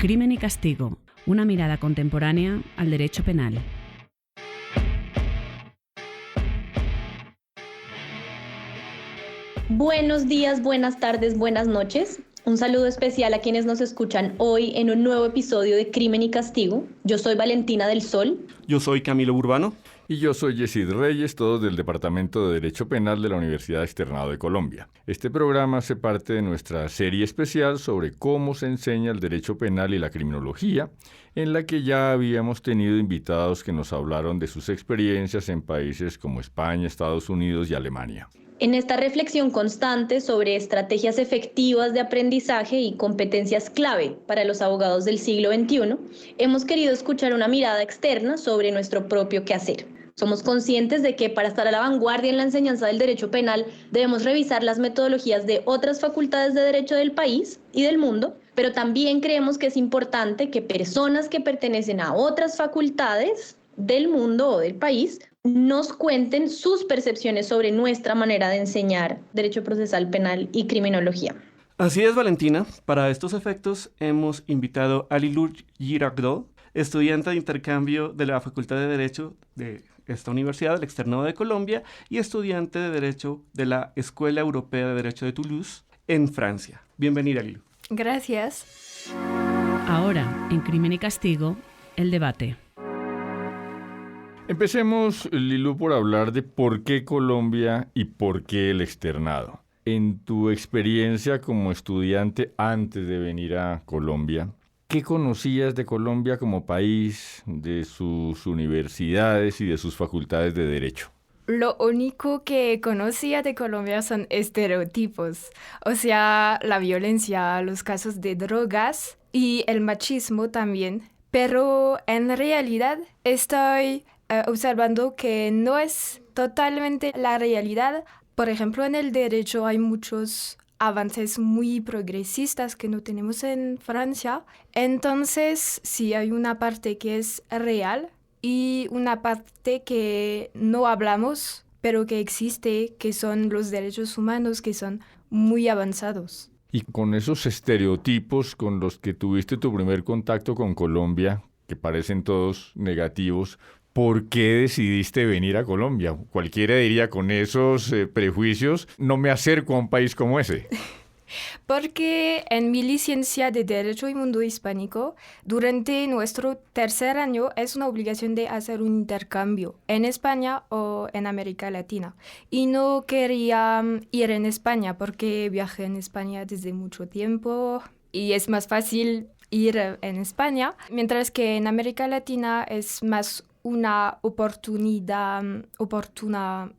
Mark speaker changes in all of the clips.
Speaker 1: Crimen y castigo, una mirada contemporánea al derecho penal.
Speaker 2: Buenos días, buenas tardes, buenas noches. Un saludo especial a quienes nos escuchan hoy en un nuevo episodio de Crimen y Castigo. Yo soy Valentina del Sol.
Speaker 3: Yo soy Camilo Urbano.
Speaker 4: Y yo soy Yesid Reyes, todos del Departamento de Derecho Penal de la Universidad Externado de Colombia. Este programa hace parte de nuestra serie especial sobre cómo se enseña el derecho penal y la criminología, en la que ya habíamos tenido invitados que nos hablaron de sus experiencias en países como España, Estados Unidos y Alemania.
Speaker 2: En esta reflexión constante sobre estrategias efectivas de aprendizaje y competencias clave para los abogados del siglo XXI, hemos querido escuchar una mirada externa sobre nuestro propio quehacer. Somos conscientes de que para estar a la vanguardia en la enseñanza del derecho penal debemos revisar las metodologías de otras facultades de derecho del país y del mundo, pero también creemos que es importante que personas que pertenecen a otras facultades del mundo o del país nos cuenten sus percepciones sobre nuestra manera de enseñar derecho procesal penal y criminología.
Speaker 3: Así es, Valentina. Para estos efectos hemos invitado a Lilou Girardot, estudiante de intercambio de la Facultad de Derecho de esta universidad, del Externado de Colombia, y estudiante de Derecho de la Escuela Europea de Derecho de Toulouse, en Francia. Bienvenida, Lilou.
Speaker 5: Gracias.
Speaker 1: Ahora, en Crimen y Castigo, el debate.
Speaker 4: Empecemos, Lilou, por hablar de por qué Colombia y por qué el externado. En tu experiencia como estudiante antes de venir a Colombia, ¿qué conocías de Colombia como país, de sus universidades y de sus facultades de derecho?
Speaker 5: Lo único que conocía de Colombia son estereotipos, o sea, la violencia, los casos de drogas y el machismo también. Pero en realidad estoy observando que no es totalmente la realidad. Por ejemplo, en el derecho hay muchos avances muy progresistas que no tenemos en Francia. Entonces, sí hay una parte que es real y una parte que no hablamos, pero que existe, que son los derechos humanos, que son muy avanzados.
Speaker 4: Y con esos estereotipos con los que tuviste tu primer contacto con Colombia, que parecen todos negativos, ¿por qué decidiste venir a Colombia? Cualquiera diría, con esos prejuicios, no me acerco a un país como ese.
Speaker 5: Porque en mi licencia de Derecho y Mundo Hispánico, durante nuestro tercer año es una obligación de hacer un intercambio en España o en América Latina. Y no quería ir en España porque viajé en España desde mucho tiempo y es más fácil ir en España, mientras que en América Latina es más una oportunidad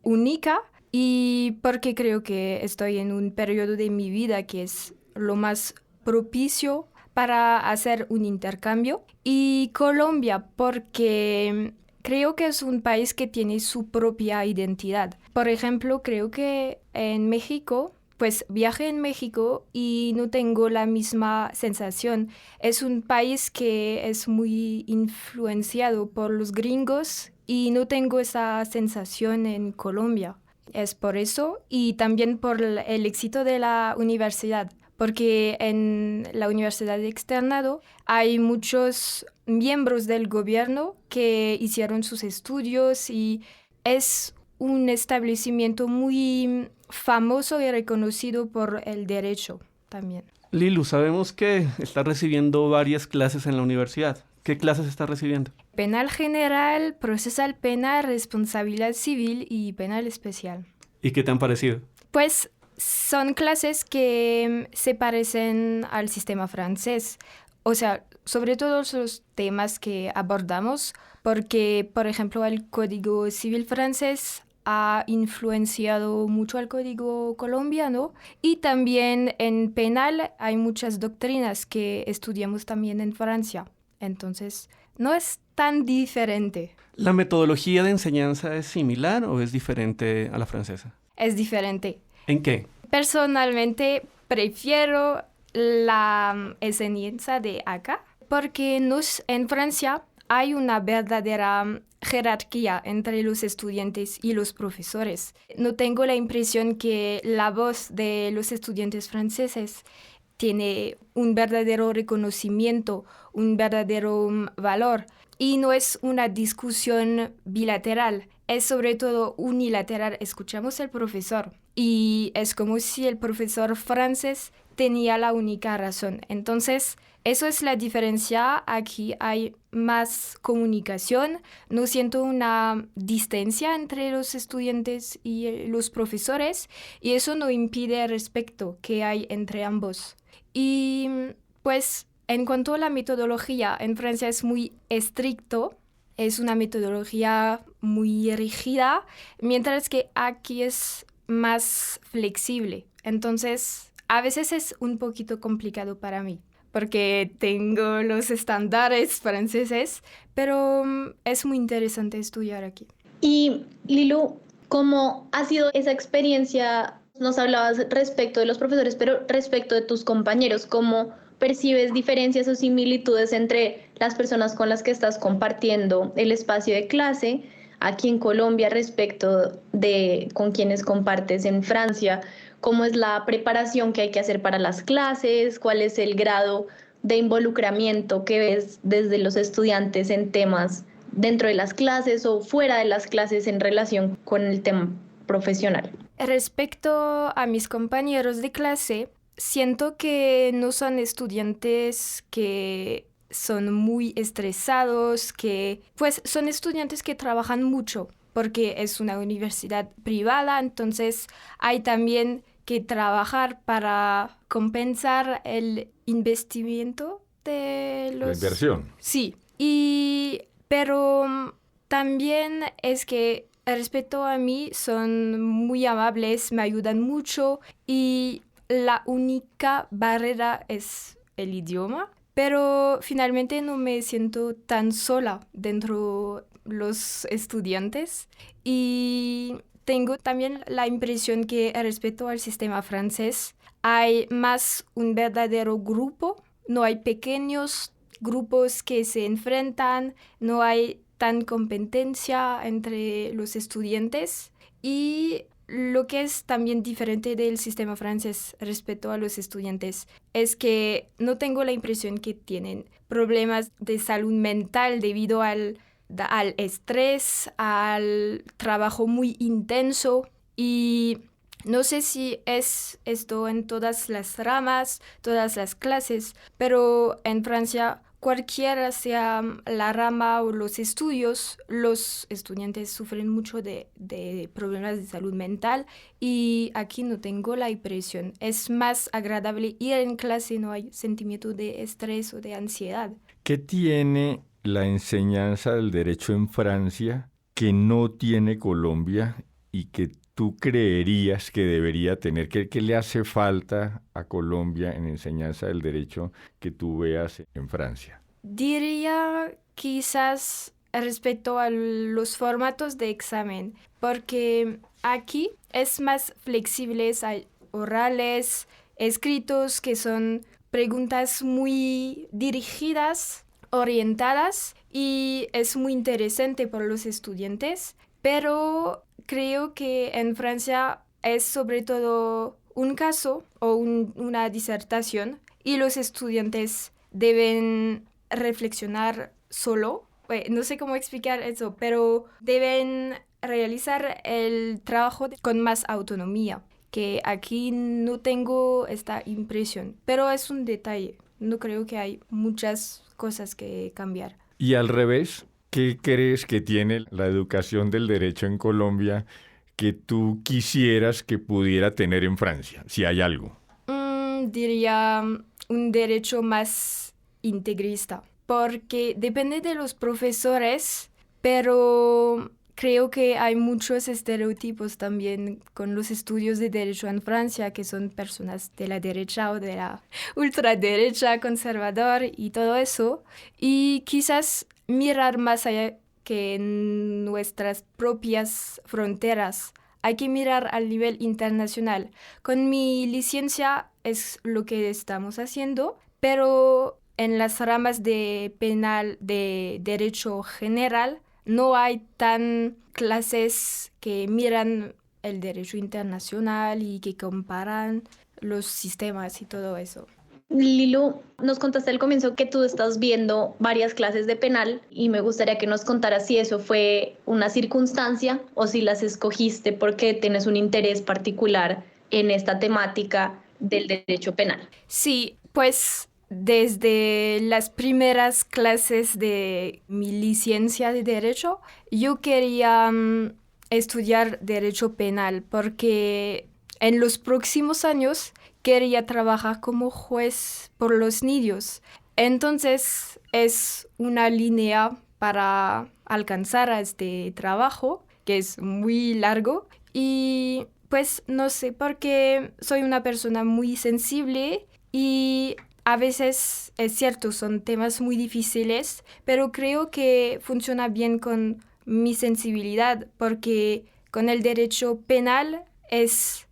Speaker 5: única. Y porque creo que estoy en un periodo de mi vida que es lo más propicio para hacer un intercambio. Y Colombia, porque creo que es un país que tiene su propia identidad. Por ejemplo, creo que en México, pues viajé en México y no tengo la misma sensación. Es un país que es muy influenciado por los gringos y no tengo esa sensación en Colombia. Es por eso y también por el éxito de la universidad, porque en la Universidad de Externado hay muchos miembros del gobierno que hicieron sus estudios y es un establecimiento muy famoso y reconocido por el derecho también.
Speaker 3: Lilou, sabemos que está recibiendo varias clases en la universidad. ¿Qué clases está recibiendo?
Speaker 5: Penal general, procesal penal, responsabilidad civil y penal especial.
Speaker 3: ¿Y qué te han parecido?
Speaker 5: Pues son clases que se parecen al sistema francés. O sea, sobre todo los temas que abordamos, porque, por ejemplo, el Código Civil francés ha influenciado mucho al Código colombiano y también en penal hay muchas doctrinas que estudiamos también en Francia. Entonces, no es tan diferente.
Speaker 3: ¿La metodología de enseñanza es similar o es diferente a la francesa?
Speaker 5: Es diferente.
Speaker 3: ¿En qué?
Speaker 5: Personalmente, prefiero la enseñanza de acá porque en Francia hay una verdadera jerarquía entre los estudiantes y los profesores. No tengo la impresión que la voz de los estudiantes franceses tiene un verdadero reconocimiento, un verdadero valor. Y no es una discusión bilateral, es sobre todo unilateral. Escuchamos al profesor y es como si el profesor francés tenía la única razón. Entonces, eso es la diferencia. Aquí hay más comunicación. No siento una distancia entre los estudiantes y los profesores y eso no impide el respeto que hay entre ambos. Y pues en cuanto a la metodología, en Francia es muy estricto, es una metodología muy rígida, mientras que aquí es más flexible. Entonces, a veces es un poquito complicado para mí, porque tengo los estándares franceses, pero es muy interesante estudiar aquí.
Speaker 2: Y Lilu, ¿cómo ha sido esa experiencia? Nos hablabas respecto de los profesores, pero respecto de tus compañeros, ¿cómo percibes diferencias o similitudes entre las personas con las que estás compartiendo el espacio de clase aquí en Colombia respecto de con quienes compartes en Francia? ¿Cómo es la preparación que hay que hacer para las clases? ¿Cuál es el grado de involucramiento que ves desde los estudiantes en temas dentro de las clases o fuera de las clases en relación con el tema profesional?
Speaker 5: Respecto a mis compañeros de clase, siento que no son estudiantes que son muy estresados, que pues son estudiantes que trabajan mucho, porque es una universidad privada, entonces hay también que trabajar para compensar el investimiento de los...
Speaker 4: La inversión.
Speaker 5: Sí, pero también es que respecto a mí son muy amables, me ayudan mucho y la única barrera es el idioma, pero finalmente no me siento tan sola dentro de los estudiantes y tengo también la impresión que respecto al sistema francés hay más un verdadero grupo, no hay pequeños grupos que se enfrentan, no hay tan competencia entre los estudiantes y lo que es también diferente del sistema francés respecto a los estudiantes es que no tengo la impresión que tienen problemas de salud mental debido al estrés, al trabajo muy intenso y no sé si es esto en todas las ramas, todas las clases, pero en Francia cualquiera sea la rama o los estudios, los estudiantes sufren mucho de problemas de salud mental y aquí no tengo la impresión. Es más agradable ir en clase, no hay sentimiento de estrés o de ansiedad.
Speaker 4: ¿Qué tiene la enseñanza del derecho en Francia que no tiene Colombia y que tú creerías que debería tener? ¿Qué le hace falta a Colombia en enseñanza del derecho que tú veas en Francia?
Speaker 5: Diría quizás respecto a los formatos de examen, porque aquí es más flexibles, hay orales, escritos que son preguntas muy dirigidas, orientadas y es muy interesante para los estudiantes, pero creo que en Francia es sobre todo un caso o una disertación y los estudiantes deben reflexionar solo. No sé cómo explicar eso, pero deben realizar el trabajo con más autonomía, que aquí no tengo esta impresión, pero es un detalle. No creo que hay muchas cosas que cambiar.
Speaker 4: Y al revés, ¿qué crees que tiene la educación del derecho en Colombia que tú quisieras que pudiera tener en Francia, si hay algo?
Speaker 5: Diría un derecho más integrista, porque depende de los profesores, pero creo que hay muchos estereotipos también con los estudios de derecho en Francia, que son personas de la derecha o de la ultraderecha, conservador y todo eso. Y quizás mirar más allá que en nuestras propias fronteras. Hay que mirar al nivel internacional. Con mi licencia es lo que estamos haciendo, pero en las ramas de penal, de derecho general, no hay tan clases que miran el derecho internacional y que comparan los sistemas y todo eso.
Speaker 2: Lilu, nos contaste al comienzo que tú estás viendo varias clases de penal y me gustaría que nos contaras si eso fue una circunstancia o si las escogiste porque tienes un interés particular en esta temática del derecho penal.
Speaker 5: Sí, pues desde las primeras clases de mi licencia de Derecho, yo quería estudiar Derecho Penal porque en los próximos años quería trabajar como juez por los niños. Entonces es una línea para alcanzar a este trabajo, que es muy largo. Y pues no sé, porque soy una persona muy sensible y a veces es cierto, son temas muy difíciles, pero creo que funciona bien con mi sensibilidad, porque con el derecho penal es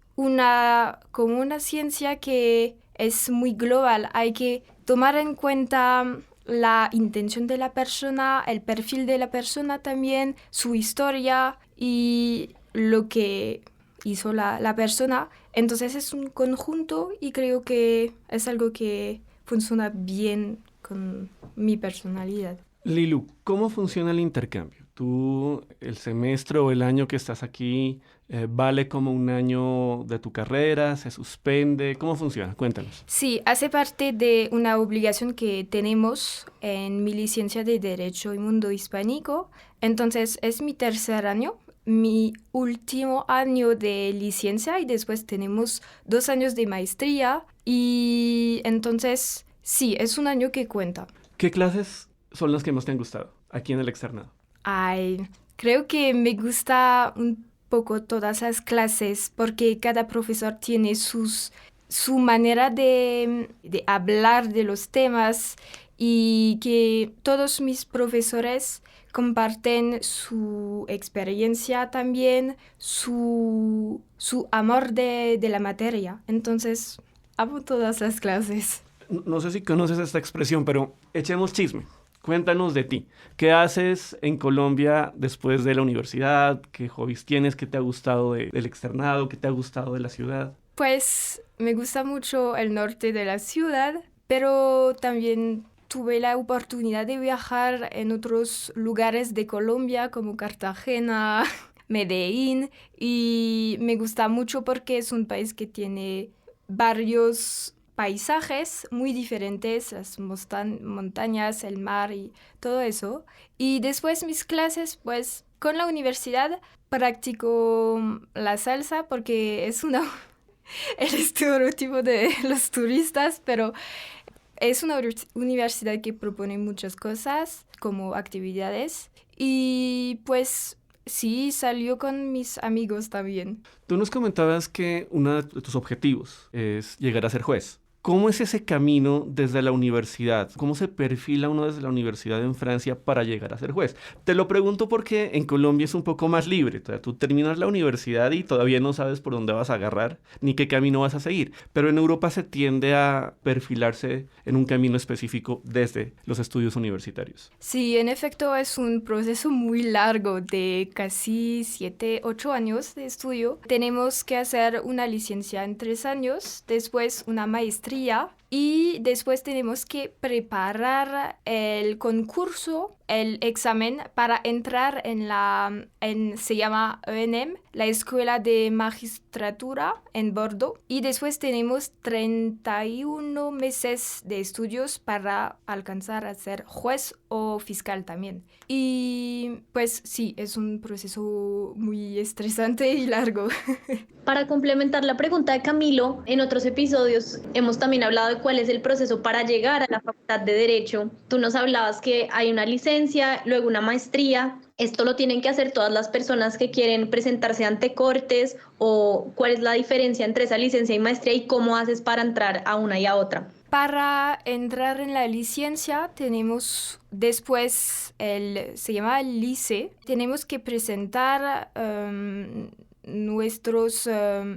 Speaker 5: como una ciencia que es muy global. Hay que tomar en cuenta la intención de la persona, el perfil de la persona también, su historia y lo que hizo la persona. Entonces es un conjunto y creo que es algo que funciona bien con mi personalidad.
Speaker 3: Lilu, ¿cómo funciona el intercambio? ¿Tú, el semestre o el año que estás aquí, vale como un año de tu carrera? ¿Se suspende? ¿Cómo funciona? Cuéntanos.
Speaker 5: Sí, hace parte de una obligación que tenemos en mi licencia de Derecho y Mundo Hispánico. Entonces es mi tercer año, mi último año de licencia y después tenemos 2 años de maestría y entonces sí, es un año que cuenta.
Speaker 3: ¿Qué clases son las que más te han gustado aquí en el externado?
Speaker 5: Ay, creo que me gusta un poco todas las clases porque cada profesor tiene su manera de hablar de los temas y que todos mis profesores comparten su experiencia también, su amor de la materia. Entonces, amo todas las clases.
Speaker 3: No sé si conoces esta expresión, pero echemos chisme. Cuéntanos de ti. ¿Qué haces en Colombia después de la universidad? ¿Qué hobbies tienes? ¿Qué te ha gustado del externado? ¿Qué te ha gustado de la ciudad?
Speaker 5: Pues me gusta mucho el norte de la ciudad, pero también tuve la oportunidad de viajar en otros lugares de Colombia como Cartagena, Medellín, y me gusta mucho porque es un país que tiene varios paisajes muy diferentes, las montañas, el mar y todo eso. Y después mis clases, pues con la universidad practico la salsa porque es el estereotipo de los turistas, pero es una universidad que propone muchas cosas como actividades y pues sí, salió con mis amigos también.
Speaker 3: Tú nos comentabas que uno de tus objetivos es llegar a ser juez. ¿Cómo es ese camino desde la universidad? ¿Cómo se perfila uno desde la universidad en Francia para llegar a ser juez? Te lo pregunto porque en Colombia es un poco más libre. O sea, tú terminas la universidad y todavía no sabes por dónde vas a agarrar ni qué camino vas a seguir. Pero en Europa se tiende a perfilarse en un camino específico desde los estudios universitarios.
Speaker 5: Sí, en efecto es un proceso muy largo de casi 7, 8 años de estudio. Tenemos que hacer una licencia en 3 años, después una maestría y después tenemos que preparar el concurso, el examen para entrar se llama ENM, la Escuela de Magistratura en Bordeaux. Y después tenemos 31 meses de estudios para alcanzar a ser juez o fiscal también. Y pues sí, es un proceso muy estresante y largo.
Speaker 2: Para complementar la pregunta de Camilo, en otros episodios hemos también hablado de cuál es el proceso para llegar a la Facultad de Derecho. Tú nos hablabas que hay una licencia, luego una maestría. ¿Esto lo tienen que hacer todas las personas que quieren presentarse ante cortes? ¿O cuál es la diferencia entre esa licencia y maestría y cómo haces para entrar a una y a otra?
Speaker 5: Para entrar en la licencia tenemos después se llama el LICE, tenemos que presentar nuestros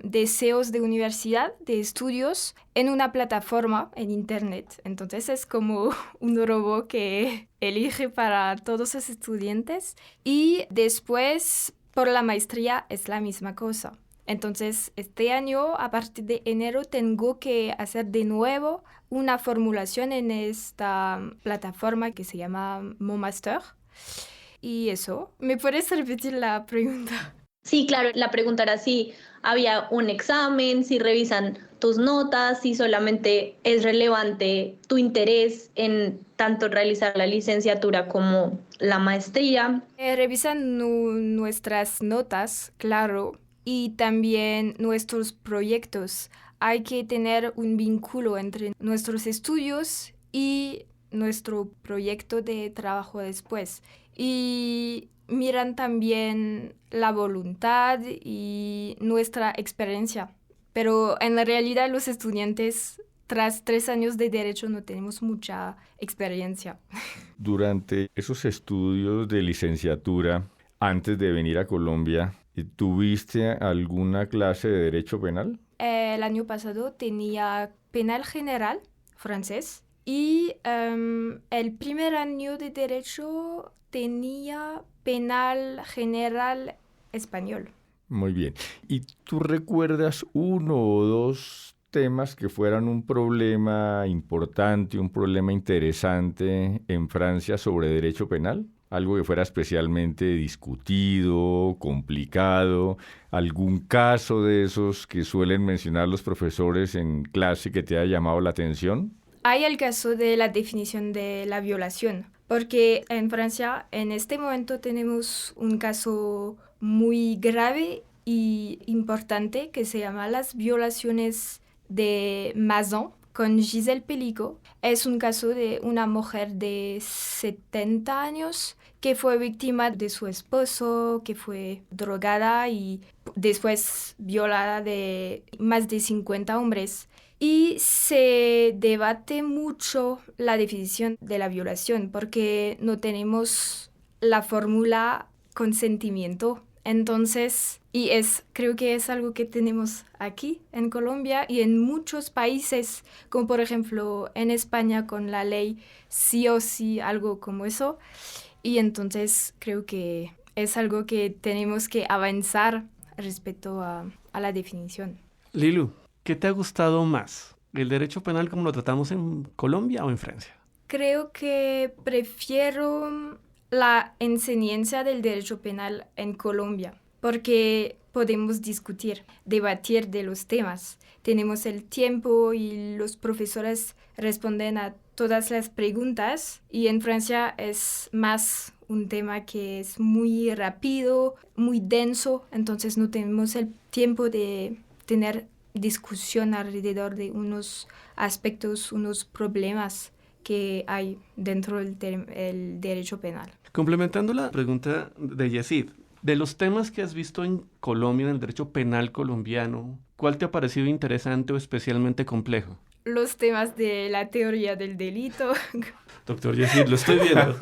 Speaker 5: deseos de universidad, de estudios, en una plataforma en internet. Entonces es como un robot que elige para todos los estudiantes y después por la maestría es la misma cosa. Entonces, este año, a partir de enero, tengo que hacer de nuevo una formulación en esta plataforma que se llama MoMaster. Y eso, ¿me puedes repetir la pregunta?
Speaker 2: Sí, claro, la pregunta era si había un examen, si revisan tus notas, si solamente es relevante tu interés en tanto realizar la licenciatura como la maestría.
Speaker 5: Revisan nuestras notas, claro, y también nuestros proyectos. Hay que tener un vínculo entre nuestros estudios y nuestro proyecto de trabajo después. Y miran también la voluntad y nuestra experiencia. Pero en la realidad los estudiantes, tras 3 años de derecho, no tenemos mucha experiencia.
Speaker 4: Durante esos estudios de licenciatura, antes de venir a Colombia, ¿tuviste alguna clase de derecho penal?
Speaker 5: El año pasado tenía penal general francés y el primer año de derecho tenía penal general español.
Speaker 4: Muy bien. ¿Y tú recuerdas uno o dos temas que fueran un problema importante, un problema interesante en Francia sobre derecho penal? Algo que fuera especialmente discutido, complicado, algún caso de esos que suelen mencionar los profesores en clase que te haya llamado la atención.
Speaker 5: Hay el caso de la definición de la violación, porque en Francia en este momento tenemos un caso muy grave y importante que se llama las violaciones de Mazan con Gisèle Pelicot. Es un caso de una mujer de 70 años que fue víctima de su esposo, que fue drogada y después violada de más de 50 hombres. Y se debate mucho la definición de la violación porque no tenemos la fórmula consentimiento. Entonces, creo que es algo que tenemos aquí en Colombia y en muchos países, como por ejemplo en España con la ley sí o sí, algo como eso. Y entonces creo que es algo que tenemos que avanzar respecto a la definición.
Speaker 3: Lilu, ¿qué te ha gustado más? ¿El derecho penal como lo tratamos en Colombia o en Francia?
Speaker 5: Creo que prefiero la enseñanza del derecho penal en Colombia, porque podemos discutir, debatir de los temas. Tenemos el tiempo y los profesores responden a todas las preguntas, y en Francia es más un tema que es muy rápido, muy denso, entonces no tenemos el tiempo de tener discusión alrededor de unos aspectos, unos problemas que hay dentro del derecho penal.
Speaker 3: Complementando la pregunta de Yesid, de los temas que has visto en Colombia, en el derecho penal colombiano, ¿cuál te ha parecido interesante o especialmente complejo?
Speaker 5: Los temas de la teoría del delito.
Speaker 3: Doctor Yesid, lo estoy viendo.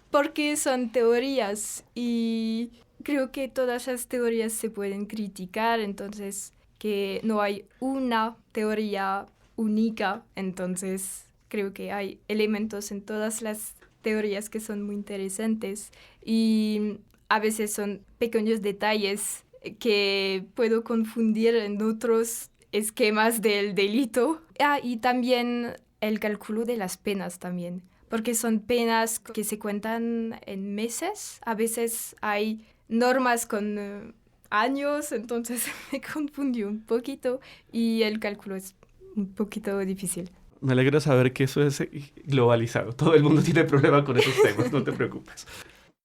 Speaker 5: Porque son teorías y creo que todas las teorías se pueden criticar, entonces que no hay una teoría única, entonces creo que hay elementos en todas las teorías que son muy interesantes y a veces son pequeños detalles que puedo confundir en otros esquemas del delito. Y también el cálculo de las penas también, porque son penas que se cuentan en meses. A veces hay normas con años, entonces me confundí un poquito y el cálculo es un poquito difícil.
Speaker 3: Me alegra saber que eso es globalizado. Todo el mundo tiene problema con esos temas, no te preocupes.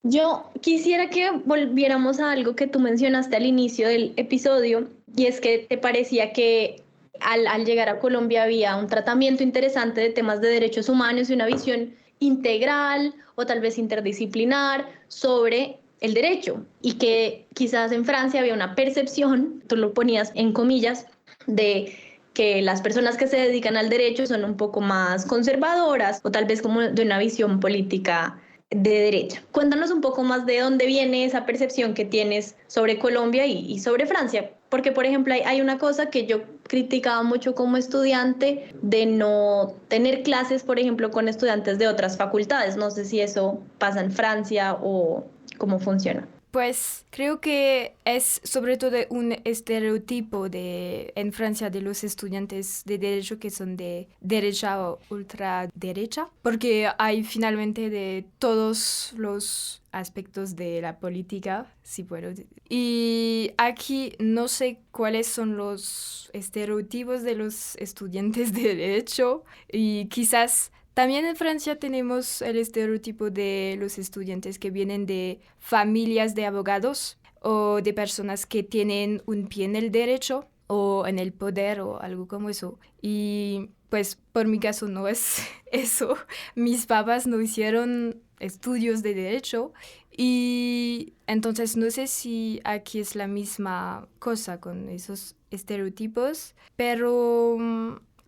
Speaker 2: Yo quisiera que volviéramos a algo que tú mencionaste al inicio del episodio, y es que te parecía que al llegar a Colombia había un tratamiento interesante de temas de derechos humanos y una visión integral o tal vez interdisciplinar sobre el derecho, y que quizás en Francia había una percepción, tú lo ponías en comillas, de que las personas que se dedican al derecho son un poco más conservadoras o tal vez como de una visión política de derecha. Cuéntanos un poco más de dónde viene esa percepción que tienes sobre Colombia y sobre Francia, porque por ejemplo hay una cosa que yo criticaba mucho como estudiante de no tener clases, por ejemplo, con estudiantes de otras facultades. No sé si eso pasa en Francia o cómo funciona.
Speaker 5: Pues creo que es sobre todo un estereotipo en Francia de los estudiantes de derecho que son de derecha o ultraderecha, porque hay finalmente de todos los aspectos de la política, si puedo decir. Y aquí no sé cuáles son los estereotipos de los estudiantes de derecho y quizás también en Francia tenemos el estereotipo de los estudiantes que vienen de familias de abogados o de personas que tienen un pie en el derecho o en el poder o algo como eso. Y pues por mi caso no es eso. Mis papás no hicieron estudios de derecho y entonces no sé si aquí es la misma cosa con esos estereotipos, pero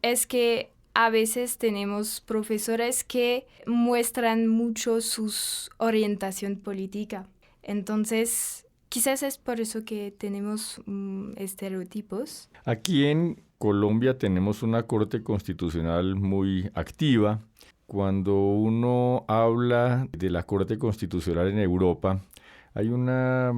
Speaker 5: es que a veces tenemos profesores que muestran mucho su orientación política. Entonces, quizás es por eso que tenemos estereotipos.
Speaker 4: Aquí en Colombia tenemos una Corte Constitucional muy activa. Cuando uno habla de la Corte Constitucional en Europa, hay una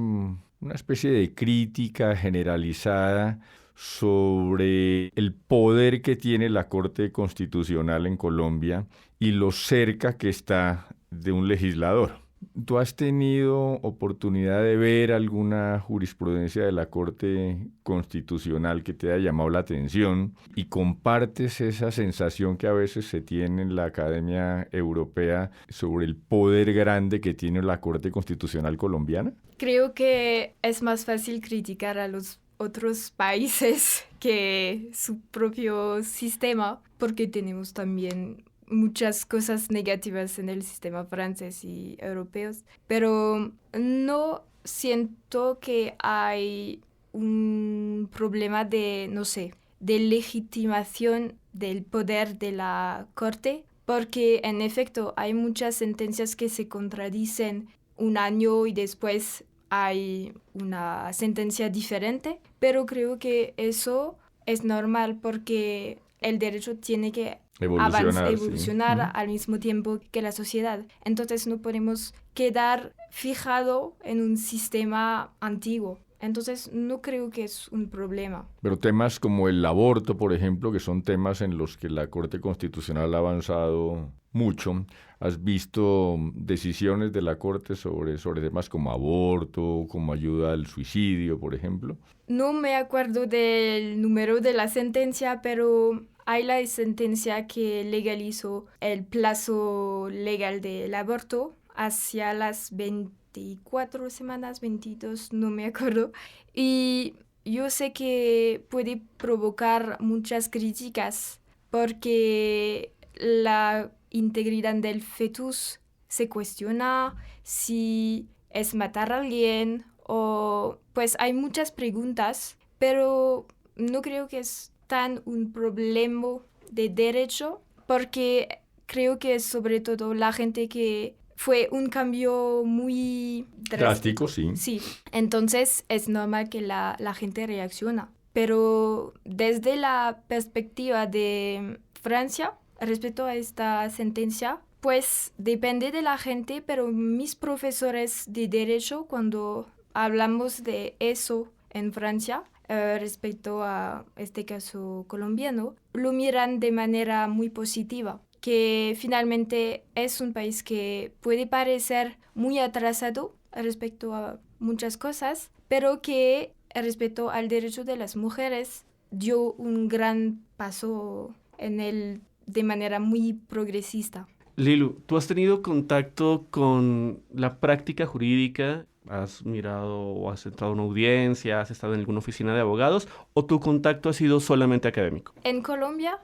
Speaker 4: especie de crítica generalizada sobre el poder que tiene la Corte Constitucional en Colombia y lo cerca que está de un legislador. ¿Tú has tenido oportunidad de ver alguna jurisprudencia de la Corte Constitucional que te haya llamado la atención y compartes esa sensación que a veces se tiene en la Academia Europea sobre el poder grande que tiene la Corte Constitucional colombiana?
Speaker 5: Creo que es más fácil criticar a los otros países que su propio sistema, porque tenemos también muchas cosas negativas en el sistema francés y europeos, pero no siento que hay un problema de, no sé, de legitimación del poder de la Corte, porque en efecto hay muchas sentencias que se contradicen un año y después hay una sentencia diferente, pero creo que eso es normal porque el derecho tiene que evolucionar
Speaker 4: sí.
Speaker 5: al mismo tiempo que la sociedad. Entonces no podemos quedar fijado en un sistema antiguo. Entonces no creo que es un problema.
Speaker 4: Pero temas como el aborto, por ejemplo, que son temas en los que la Corte Constitucional ha avanzado mucho. ¿Has visto decisiones de la Corte sobre temas como aborto, como ayuda al suicidio, por ejemplo?
Speaker 5: No me acuerdo del número de la sentencia, pero hay la sentencia que legalizó el plazo legal del aborto hacia las 24 semanas, 22, no me acuerdo. Y yo sé que puede provocar muchas críticas porque la integridad del fetus se cuestiona, si es matar a alguien o pues hay muchas preguntas, pero no creo que es tan un problema de derecho porque creo que es sobre todo la gente que fue un cambio muy
Speaker 4: drástico, sí.
Speaker 5: Sí, entonces es normal que la gente reacciona. Pero desde la perspectiva de Francia, respecto a esta sentencia, pues depende de la gente, pero mis profesores de derecho, cuando hablamos de eso en Francia, respecto a este caso colombiano, lo miran de manera muy positiva, que finalmente es un país que puede parecer muy atrasado respecto a muchas cosas, pero que respecto al derecho de las mujeres dio un gran paso en él de manera muy progresista.
Speaker 3: Lilu, ¿tú has tenido contacto con la práctica jurídica? ¿Has mirado o has entrado a una audiencia? ¿Has estado en alguna oficina de abogados? ¿O tu contacto ha sido solamente académico?
Speaker 5: En Colombia,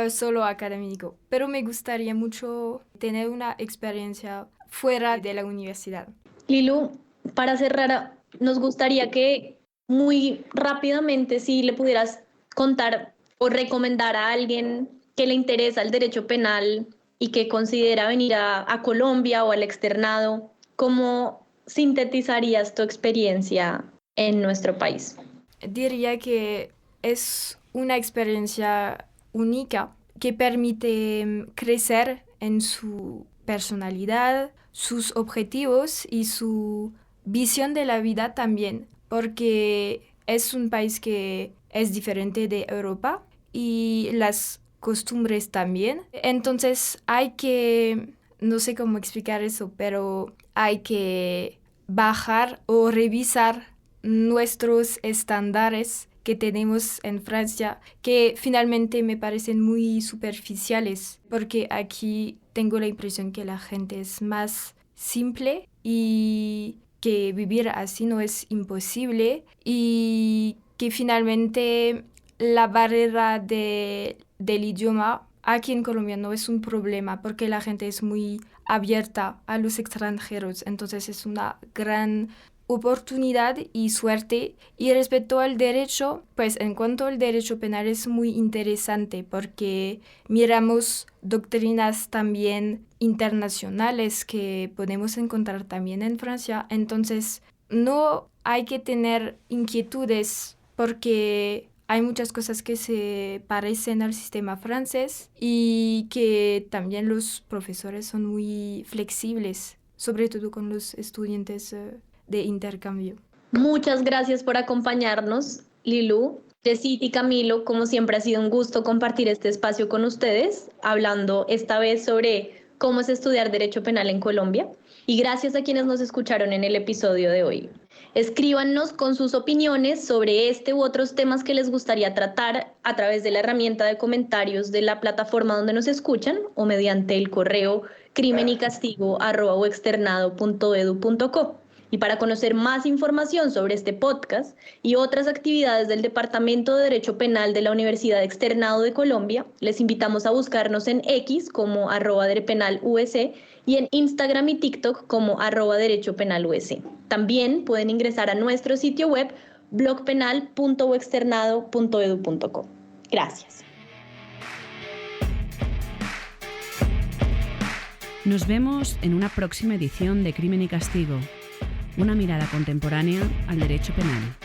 Speaker 5: solo académico, pero me gustaría mucho tener una experiencia fuera de la universidad.
Speaker 2: Lilu, para cerrar, nos gustaría que muy rápidamente si le pudieras contar o recomendar a alguien que le interesa el derecho penal y que considera venir a Colombia o al externado, ¿cómo sintetizarías tu experiencia en nuestro país?
Speaker 5: Diría que es una experiencia única que permite crecer en su personalidad, sus objetivos y su visión de la vida también, porque es un país que es diferente de Europa y las costumbres también. Entonces hay que, no sé cómo explicar eso, pero hay que bajar o revisar nuestros estándares que tenemos en Francia, que finalmente me parecen muy superficiales, porque aquí tengo la impresión que la gente es más simple y que vivir así no es imposible y que finalmente la barrera del idioma aquí en Colombia no es un problema porque la gente es muy abierta a los extranjeros, entonces es una gran oportunidad y suerte. Y respecto al derecho, pues en cuanto al derecho penal es muy interesante porque miramos doctrinas también internacionales que podemos encontrar también en Francia, entonces no hay que tener inquietudes porque hay muchas cosas que se parecen al sistema francés y que también los profesores son muy flexibles, sobre todo con los estudiantes de intercambio.
Speaker 2: Muchas gracias por acompañarnos, Lilú. Jessy y Camilo, como siempre ha sido un gusto compartir este espacio con ustedes, hablando esta vez sobre cómo es estudiar Derecho Penal en Colombia. Y gracias a quienes nos escucharon en el episodio de hoy. Escríbanos con sus opiniones sobre este u otros temas que les gustaría tratar a través de la herramienta de comentarios de la plataforma donde nos escuchan o mediante el correo crimenycastigo@uexternado.edu.co. Y para conocer más información sobre este podcast y otras actividades del Departamento de Derecho Penal de la Universidad Externado de Colombia, les invitamos a buscarnos en X como @derepenalUS y en Instagram y TikTok como @derechopenalus. También pueden ingresar a nuestro sitio web blogpenal.uexternado.edu.co. Gracias.
Speaker 1: Nos vemos en una próxima edición de Crimen y Castigo, una mirada contemporánea al derecho penal.